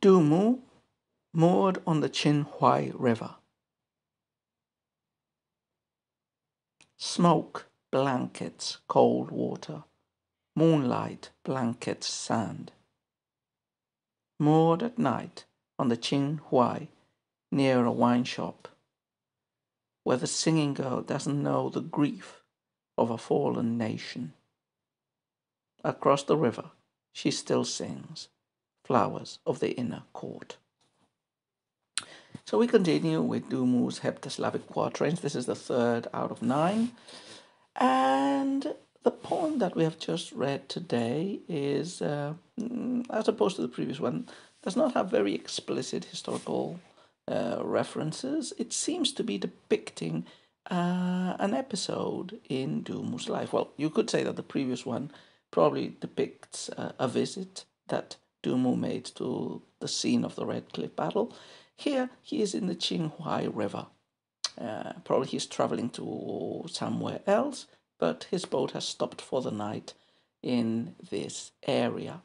Dumu, moored on the Huai River. Smoke blankets cold water, moonlight blankets sand. Moored at night on the Huai near a wine shop, where the singing girl doesn't know the grief of a fallen nation. Across the river, she still sings Flowers of the Inner Court. So we continue with Dumu's heptasyllabic quatrains. This is the third out of 9. And the poem that we have just read today is, as opposed to the previous one, does not have very explicit historical references. It seems to be depicting an episode in Dumu's life. Well, you could say that the previous one probably depicts a visit that Dumu made to the scene of the Red Cliff battle. Here, he is in the Huai River. Probably he's traveling to somewhere else, but his boat has stopped for the night in this area.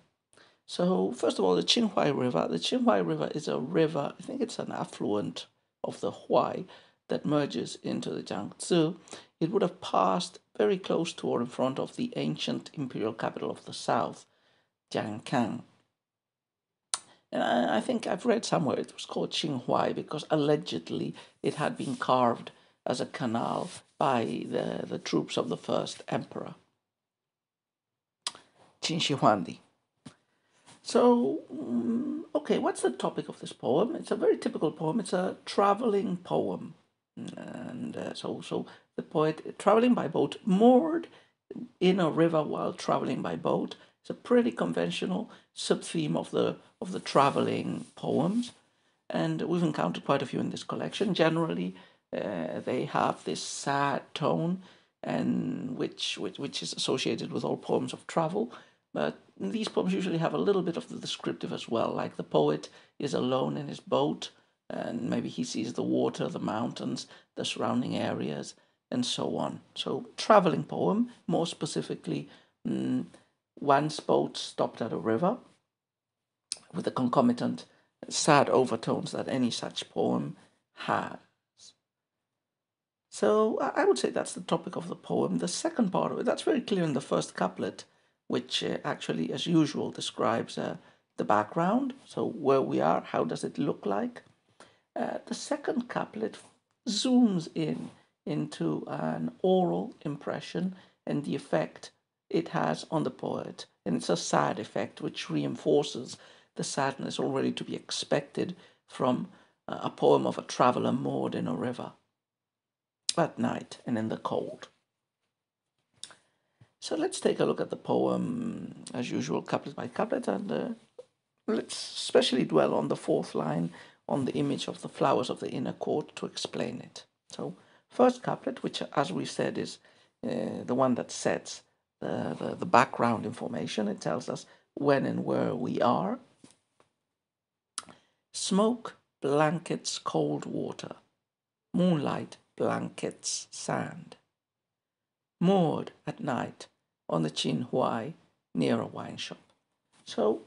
So, first of all, the Huai River. The Huai River is a river, I think it's an affluent of the Huai that merges into the Jiangzi. It would have passed very close to or in front of the ancient imperial capital of the south, Jiangkan. And I think I've read somewhere it was called Huai because allegedly it had been carved as a canal by the troops of the first emperor, Qin Huangdi. So, okay, what's the topic of this poem? It's a very typical poem. It's a traveling poem. And so the poet, traveling by boat, moored in a river while traveling by boat. It's a pretty conventional sub-theme of the traveling poems, and we've encountered quite a few in this collection. Generally, they have this sad tone, and which is associated with all poems of travel. But these poems usually have a little bit of the descriptive as well, like the poet is alone in his boat, and maybe he sees the water, the mountains, the surrounding areas, and so on. So, traveling poem, more specifically, one's boat stopped at a river, with the concomitant sad overtones that any such poem has. So I would say that's the topic of the poem. The second part of it, that's very clear in the first couplet, which actually, as usual, describes the background. So where we are, how does it look like? The second couplet zooms into an oral impression and the effect it has on the poet. And it's a sad effect which reinforces the sadness already to be expected from a poem of a traveller moored in a river at night and in the cold. So let's take a look at the poem, as usual, couplet by couplet, and let's especially dwell on the fourth line, on the image of the flowers of the inner court, to explain it. So, first couplet, which, as we said, is the one that sets the background information. It tells us when and where we are. Smoke blankets cold water, moonlight blankets sand. Moored at night on the Huai near a wine shop. So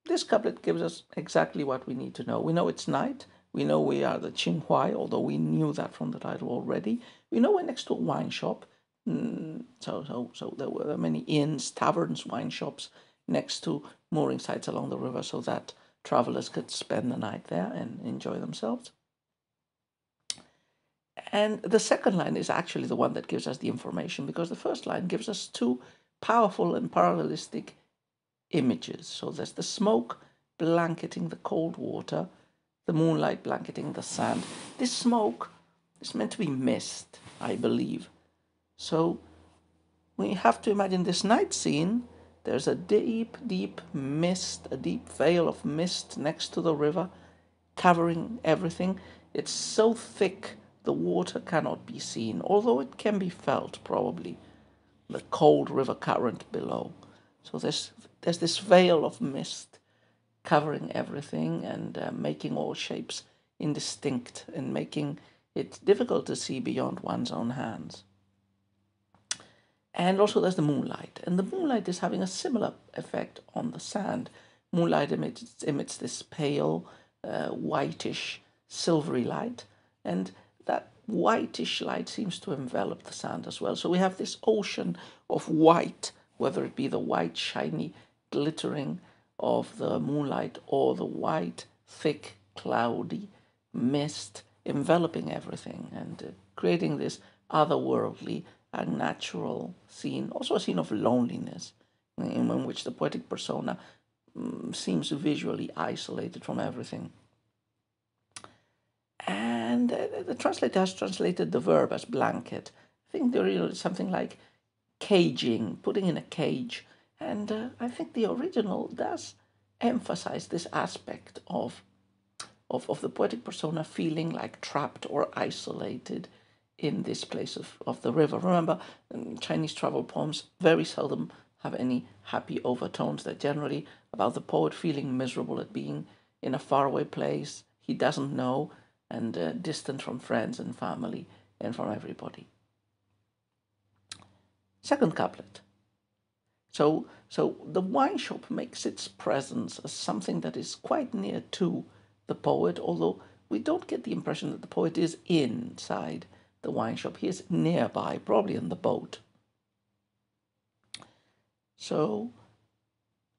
this couplet gives us exactly what we need to know. We know it's night. We know we are the Huai, although we knew that from the title already. We know we're next to a wine shop. So there were many inns, taverns, wine shops next to mooring sites along the river so that travelers could spend the night there and enjoy themselves. And the second line is actually the one that gives us the information, because the first line gives us two powerful and parallelistic images. So there's the smoke blanketing the cold water, the moonlight blanketing the sand. This smoke is meant to be mist, I believe. So we have to imagine this night scene. There's a deep, deep mist, a deep veil of mist next to the river, covering everything. It's so thick the water cannot be seen, although it can be felt, probably, the cold river current below. So there's this veil of mist covering everything and making all shapes indistinct and making it difficult to see beyond one's own hands. And also there's the moonlight, and the moonlight is having a similar effect on the sand. Moonlight emits this pale, whitish, silvery light, and that whitish light seems to envelop the sand as well. So we have this ocean of white, whether it be the white, shiny, glittering of the moonlight or the white, thick, cloudy mist enveloping everything and creating this otherworldly, unnatural scene, also a scene of loneliness in which the poetic persona seems visually isolated from everything. And the translator has translated the verb as blanket. I think there is something like caging, putting in a cage. And I think the original does emphasize this aspect of the poetic persona feeling like trapped or isolated in this place of the river. Remember, Chinese travel poems very seldom have any happy overtones. They're generally about the poet feeling miserable at being in a faraway place he doesn't know and distant from friends and family and from everybody. Second couplet. So the wine shop makes its presence as something that is quite near to the poet, although we don't get the impression that the poet is inside the wine shop. He is nearby, probably in the boat. So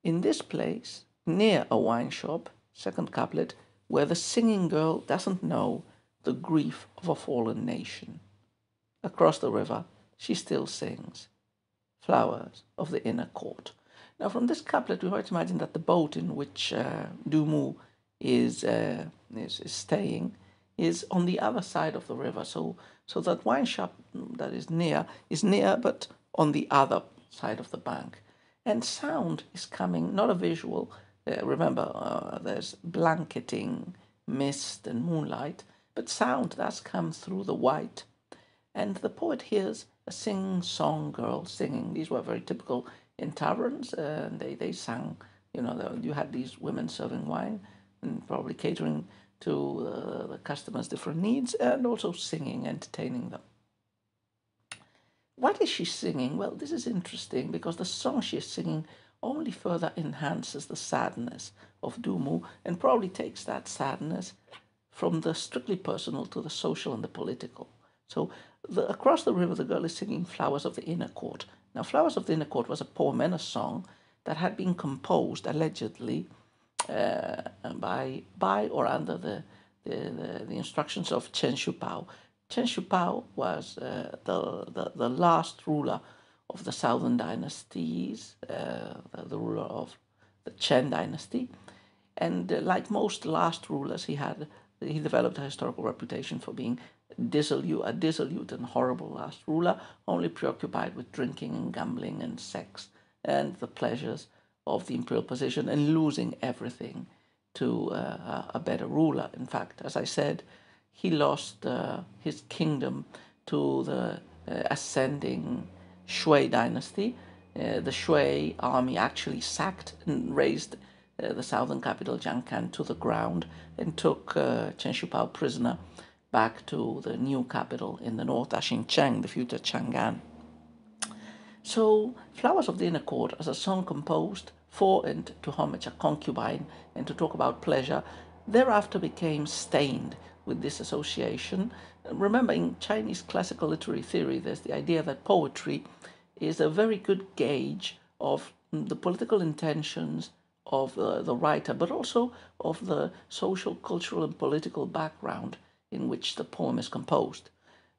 in this place, near a wine shop, second couplet, where the singing girl doesn't know the grief of a fallen nation. Across the river, she still sings, flowers of the inner court. Now, from this couplet, we might imagine that the boat in which Du is staying is on the other side of the river. So that wine shop that is near, but on the other side of the bank. And sound is coming, not a visual. Remember, there's blanketing, mist and moonlight, but sound does come through the white. And the poet hears a sing-song girl singing. These were very typical in taverns, and they sang. You had these women serving wine and probably catering to the customers' different needs, and also singing, entertaining them. What is she singing? Well, this is interesting because the song she is singing only further enhances the sadness of Du and probably takes that sadness from the strictly personal to the social and the political. So across the river, the girl is singing Flowers of the Inner Court. Now, Flowers of the Inner Court was a poem and a song that had been composed, allegedly, by or under the instructions of Chen Shupao. Chen Shupao was the last ruler of the southern dynasties, the ruler of the Chen dynasty, and like most last rulers, he developed a historical reputation for being a dissolute and horrible last ruler, only preoccupied with drinking and gambling and sex and the pleasures of the imperial position, and losing everything to a better ruler. In fact, as I said, he lost his kingdom to the ascending Shui dynasty. The Shui army actually sacked and razed the southern capital Jiangkan to the ground and took Chen Shupao prisoner back to the new capital in the north, Xincheng, the future Chang'an. So, Flowers of the Inner Court, as a song composed for and to homage a concubine and to talk about pleasure, thereafter became stained with this association. Remember, in Chinese classical literary theory, there's the idea that poetry is a very good gauge of the political intentions of the writer, but also of the social, cultural, and political background in which the poem is composed.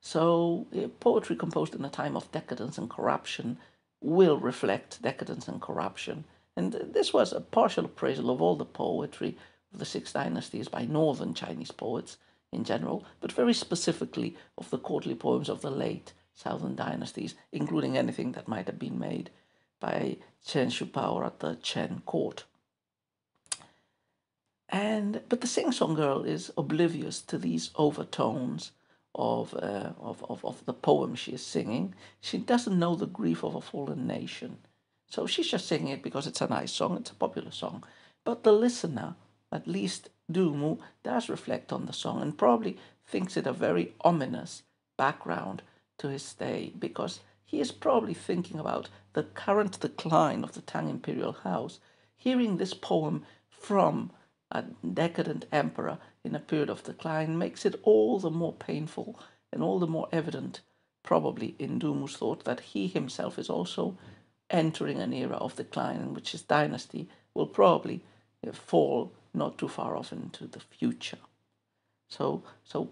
So poetry composed in a time of decadence and corruption will reflect decadence and corruption. And this was a partial appraisal of all the poetry of the Six Dynasties by northern Chinese poets in general, but very specifically of the courtly poems of the late southern dynasties, including anything that might have been made by Chen Shupao at the Chen court. But the sing-song girl is oblivious to these overtones of the poem she is singing. She doesn't know the grief of a fallen nation. So she's just singing it because it's a nice song, it's a popular song. But the listener, at least Du does reflect on the song and probably thinks it a very ominous background to his stay, because he is probably thinking about the current decline of the Tang imperial house hearing this poem from a decadent emperor in a period of decline makes it all the more painful and all the more evident, probably, in Dumu's thought that he himself is also entering an era of decline in which his dynasty will probably fall not too far off into the future. So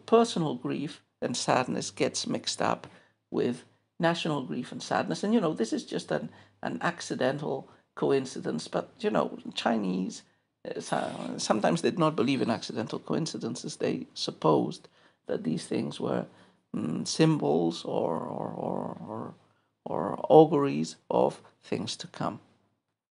personal grief and sadness gets mixed up with national grief and sadness. And, this is just an accidental coincidence. But, Chinese sometimes did not believe in accidental coincidences. They supposed that these things were symbols or auguries of things to come.